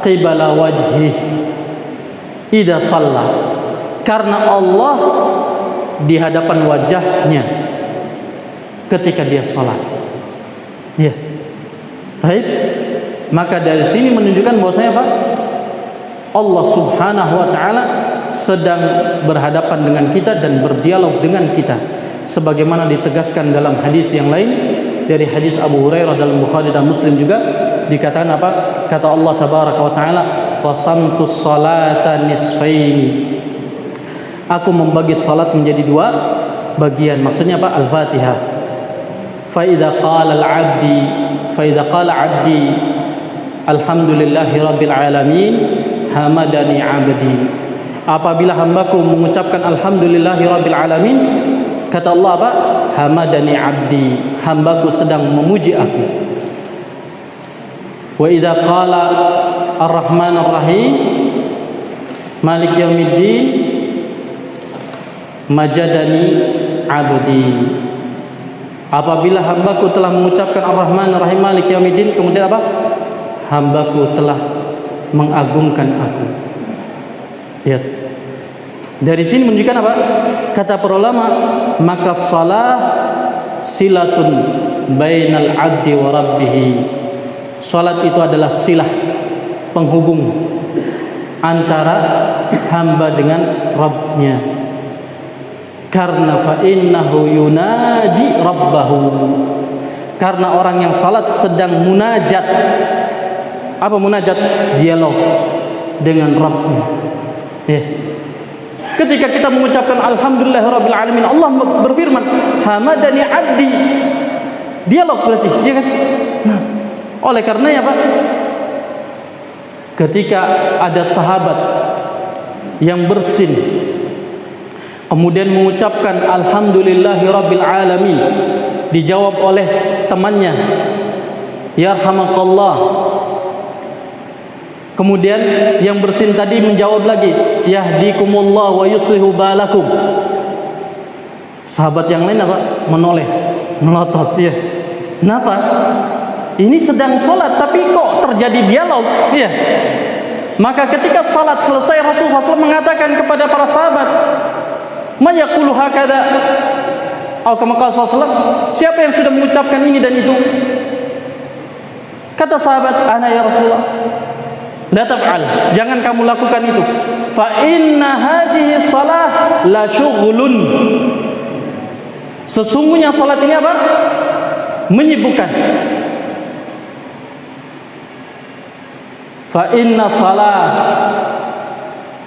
B: qibala wajhi idza shalla, karena Allah di hadapan wajahnya ketika dia sholat. Ya. Baik. Maka dari sini menunjukkan bahwasanya apa? Allah Subhanahu wa taala sedang berhadapan dengan kita dan berdialog dengan kita, sebagaimana ditegaskan dalam hadis yang lain dari hadis Abu Hurairah dalam Bukhari dan Muslim juga dikatakan apa? Kata Allah tabaraka wa taala, "Qasamtus salata nisfaini." Aku membagi salat menjadi dua bagian. Maksudnya apa? Al-Fatihah. Fa idza qala abdi alhamdulillahi rabbil alamin hamadani abdi. Apabila hambaku mengucapkan alhamdulillahi rabbil alamin, kata Allah apa? Hamadani abdi, hambaku sedang memuji aku. Wa idza qala ar-rahmanir rahim malik yaumiddin majadani abdi. Apabila hambaku telah mengucapkan ar-rahmanir rahim malik yaumiddin, kemudian apa? Hambaku telah mengagungkan aku. Lihat. Dari sini menunjukkan apa? Kata para ulama, maka salah silatun bainal abdi wa rabbih. Salat itu adalah silah, penghubung antara hamba dengan Rabbnya. Karena fa innahu yunaji rabbahu. Karena orang yang salat sedang munajat. Apa munajat? Dialog dengan Rabbnya. Ya. Ketika kita mengucapkan alhamdulillahirabbil alamin, Allah berfirman, hamadani abdi. Dialog berarti, ya kan? Nah, oleh karenanya Pak, ketika ada sahabat yang bersin kemudian mengucapkan alhamdulillahirabbil alamin, dijawab oleh temannya, yarhamakallah. Kemudian yang bersin tadi menjawab lagi, yahdikumullah wa yuslihu balakum. Sahabat yang lain apa? Menoleh, melotot, ya. Kenapa? Ini sedang sholat tapi kok terjadi dialog, ya. Maka ketika sholat selesai, Rasulullah SAW mengatakan kepada para sahabat, man yaqulu hakadha? Atau kama qala sallallahu, siapa yang sudah mengucapkan ini dan itu? Kata sahabat, ana ya Rasulullah. La taf'al, jangan kamu lakukan itu. Fa inna hadhihi shalah la syughlun. Sesungguhnya salat ini apa? Menyibukkan. fa inna salat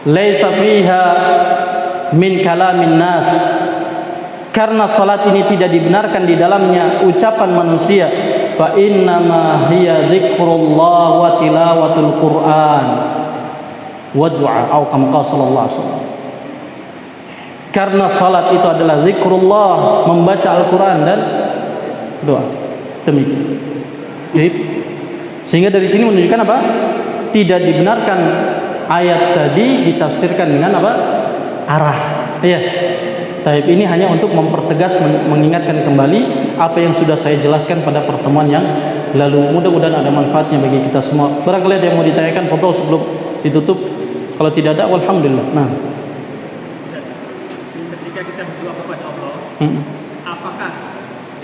B: laisa fiha min kalamin nas, karena salat ini tidak dibenarkan di dalamnya ucapan manusia. Fa innama hiya dzikrullah wa tilawatul Qur'an wa du'a, atau kama qala sallallahu alaihi wasallam. Karena salat itu adalah zikrullah, membaca Al-Qur'an dan doa. Demikian. Jadi, sehingga dari sini menunjukkan apa? Tidak dibenarkan ayat tadi ditafsirkan dengan apa? Arah. Iya. Tapi ini hanya untuk mempertegas, mengingatkan kembali apa yang sudah saya jelaskan pada pertemuan yang lalu. Mudah-mudahan ada manfaatnya bagi kita semua. Barangkali ada yang mau ditanyakan, foto sebelum ditutup. Kalau tidak ada, alhamdulillah. Nah,
C: ketika kita berdoa kepada Allah, apakah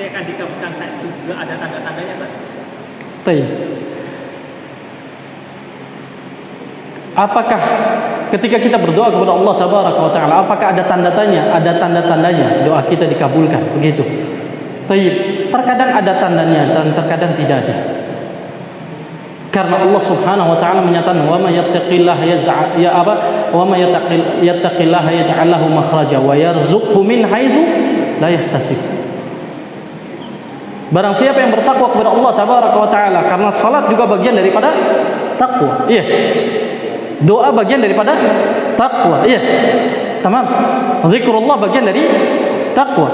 C: dia akan dikabulkan saat itu juga ada tanda-tandanya, Pak?
B: Baik. Apakah ketika kita berdoa kepada Allah Tabaraka wa Ta'ala, apakah ada tanda-tandanya? Ada tanda-tandanya doa kita dikabulkan, begitu. Baik. Terkadang ada tandanya dan terkadang tidak ada. Karena Allah Subhanahu wa Ta'ala menyatakan, wa may yattaqillaha yaj'al lahu makhraja wa yarzuqhu min haitsu la yahtasib. Barang siapa yang bertakwa kepada Allah Tabaraka wa Ta'ala, karena salat juga bagian daripada takwa. Iya. Doa bagian daripada takwa. Iya. Tamam. Zikrullah bagian dari takwa.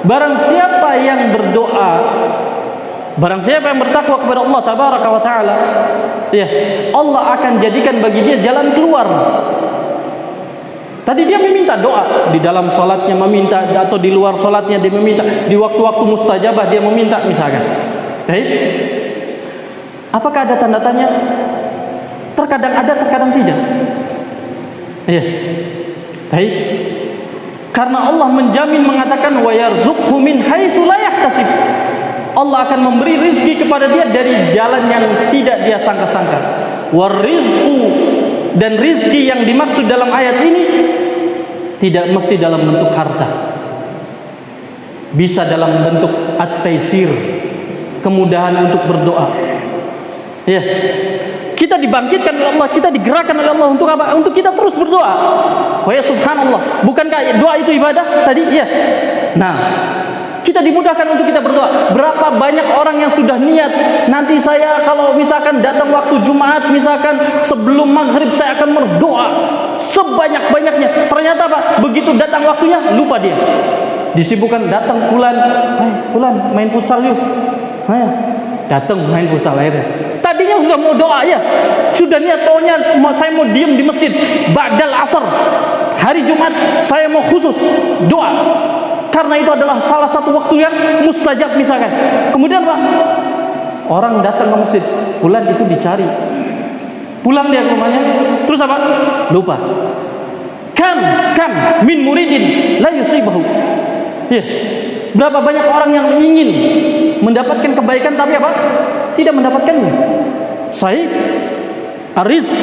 B: Barang siapa yang berdoa, barang siapa yang bertakwa kepada Allah Tabaraka wa Ta'ala, ya, Allah akan jadikan bagi dia jalan keluar. Tadi dia meminta doa, di dalam salatnya meminta, atau di luar salatnya dia meminta, di waktu-waktu mustajabah dia meminta misalkan. Baik. Apakah ada tanda-tandanya? Terkadang ada, terkadang tidak. Ya. Baik. Karena Allah menjamin, mengatakan wa yarzuqhu min haitsu la yahtasib. Allah akan memberi rizki kepada dia dari jalan yang tidak dia sangka-sangka. Warizqu, dan rizki yang dimaksud dalam ayat ini tidak mesti dalam bentuk harta. Bisa dalam bentuk at-taisir, kemudahan untuk berdoa. Ya. Kita dibangkitkan oleh Allah, kita digerakkan oleh Allah untuk apa? Untuk kita terus berdoa. Wa ya subhanallah, bukankah doa itu ibadah tadi? Iya. Nah, kita dimudahkan untuk kita berdoa. Berapa banyak orang yang sudah niat, nanti saya kalau misalkan datang waktu Jumat, misalkan sebelum maghrib saya akan berdoa sebanyak-banyaknya. Ternyata apa? Begitu datang waktunya, lupa dia. Disibukkan, datang fulan, fulan main futsal yuk. Datang main futsal akhirnya. Tadinya sudah mau doa ya, sudah niat taunya saya mau diem di masjid ba'dal asar hari Jumat, saya mau khusus doa. Karena itu adalah salah satu waktu yang mustajab misalkan. Kemudian Pak, orang datang ke masjid, bulan itu dicari. Pulang dia ke rumahnya, terus apa? Lupa. Kam min muridin la yusibahu. Ya. Berapa banyak orang yang ingin mendapatkan kebaikan tapi apa? Tidak mendapatkannya. Sahih. Rizq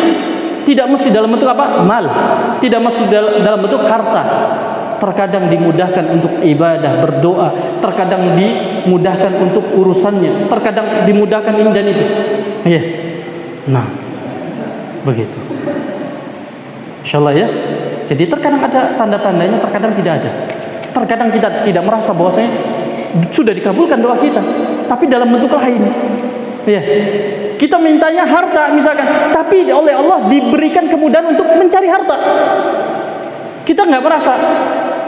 B: tidak mesti dalam bentuk apa? Mal. Tidak mesti dalam bentuk harta. Terkadang dimudahkan untuk ibadah, berdoa, terkadang dimudahkan untuk urusannya, terkadang dimudahkan ini dan itu. Iya. Nah, begitu. Insyaallah ya. Jadi terkadang ada tanda-tandanya, terkadang tidak ada. Terkadang kita tidak merasa bahwasanya sudah dikabulkan doa kita, tapi dalam bentuk lain. Iya. Kita mintanya harta misalkan, tapi oleh Allah diberikan kemudahan untuk mencari harta. Kita nggak merasa,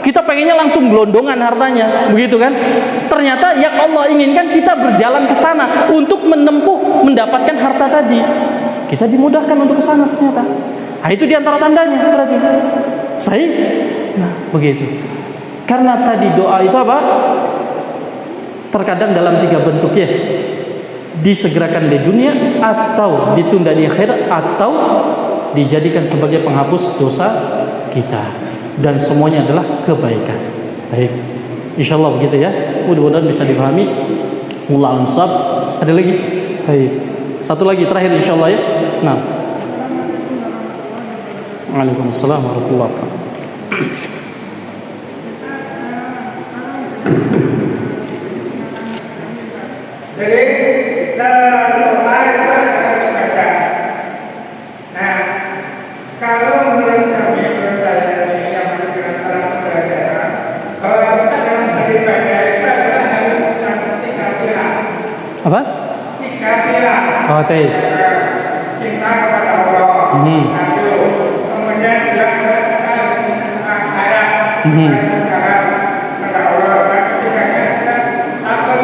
B: kita pengennya langsung gelondongan hartanya, begitu kan? Ternyata yang Allah inginkan kita berjalan ke sana untuk menempuh mendapatkan harta tadi. Kita dimudahkan untuk ke sana ternyata. Nah, itu diantara tandanya berarti. Sahih. Nah, begitu. Karena tadi doa itu apa? Terkadang dalam 3 bentuk ya. Disegerakan di dunia, atau ditunda di akhirat, atau dijadikan sebagai penghapus dosa kita. Dan semuanya adalah kebaikan. Baik. Insyaallah begitu ya. Mudah-mudahan bisa dipahami. Wallahu a'lam. Ada lagi? Baik. Satu lagi terakhir insyaallah ya. Nah. Waalaikumsalam warahmatullahi wabarakatuh.
D: Jadi kita doa itu baca.
B: Oh, teh.
D: cinta kepada Allah. Satu. Kemudian juga harap kepada Allah. Dan ketiganya adalah takut.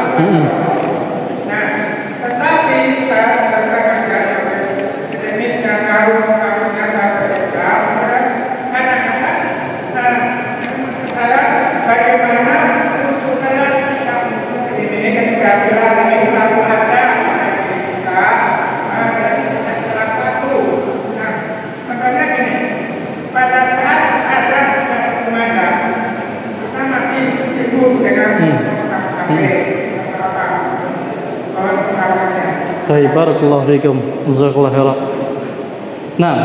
D: Nah, tetapi kita ajar demikian harusnya berislam. Kadang-kadang saya bagaimana supaya kita ini ketika bilang ini lalu ada kita salah satu. Nah, makanya gini, pada saat ada kumanda, kita masih sibuk dengan
B: Baik, barakallahu fikum. Jazakallahu khairan. Nah,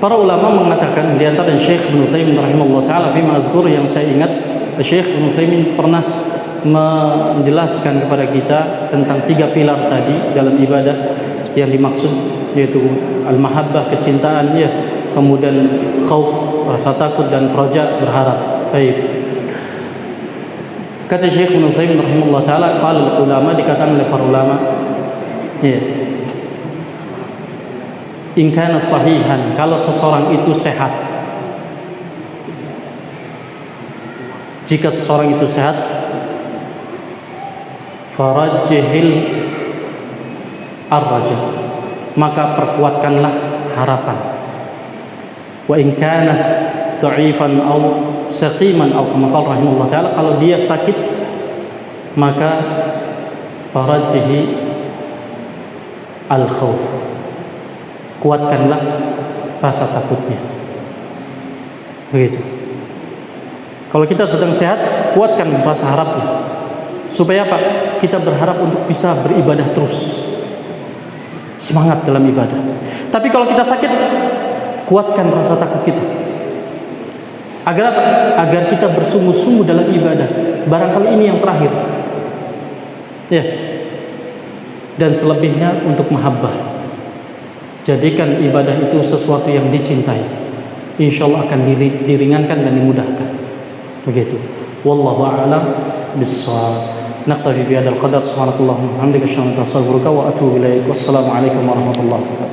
B: para ulama mengatakan di antara Syekh Ibnu Utsaimin rahimahullah taala fi ma'zkur yang saya ingat, Syekh Ibnu Utsaimin pernah menjelaskan kepada kita tentang 3 pilar tadi dalam ibadah yang dimaksud, yaitu al-mahabbah, kecintaan, ya, kemudian khauf, rasa takut, dan raja, berharap. Baik. Kata Syekh Ibnu Utsaimin rahimahullah taala, qala ulama, dikatakan oleh para ulama, ya, in kana sahihan, kalau seseorang itu sehat, jika seseorang itu sehat, farajjihil ar-raja, maka perkuatkanlah harapan. Wa in kana dha'ifan aw saqiman aw kama qala rahimahullah taala, kalau dia sakit maka farajjihi al-khauf, kuatkanlah rasa takutnya. Begitu. Kalau kita sedang sehat, kuatkan rasa harapnya. Supaya apa? Kita berharap untuk bisa beribadah terus. Semangat dalam ibadah. Tapi kalau kita sakit, kuatkan rasa takut kita. Agar apa? Agar kita bersungguh-sungguh dalam ibadah. Barangkali ini yang terakhir. Ya. Dan selebihnya untuk mahabbah. Jadikan ibadah itu sesuatu yang dicintai. Insya Allah akan diringankan dan dimudahkan. Begitu. Wallahu a'lam bissawab. Naqtafi bihadzal qadar. Subhanakallahumma wa bihamdika asyhadu an la ilaha illa anta astaghfiruka wa atubu ilaik. Wassalamu alaikum warahmatullahi wabarakatuh.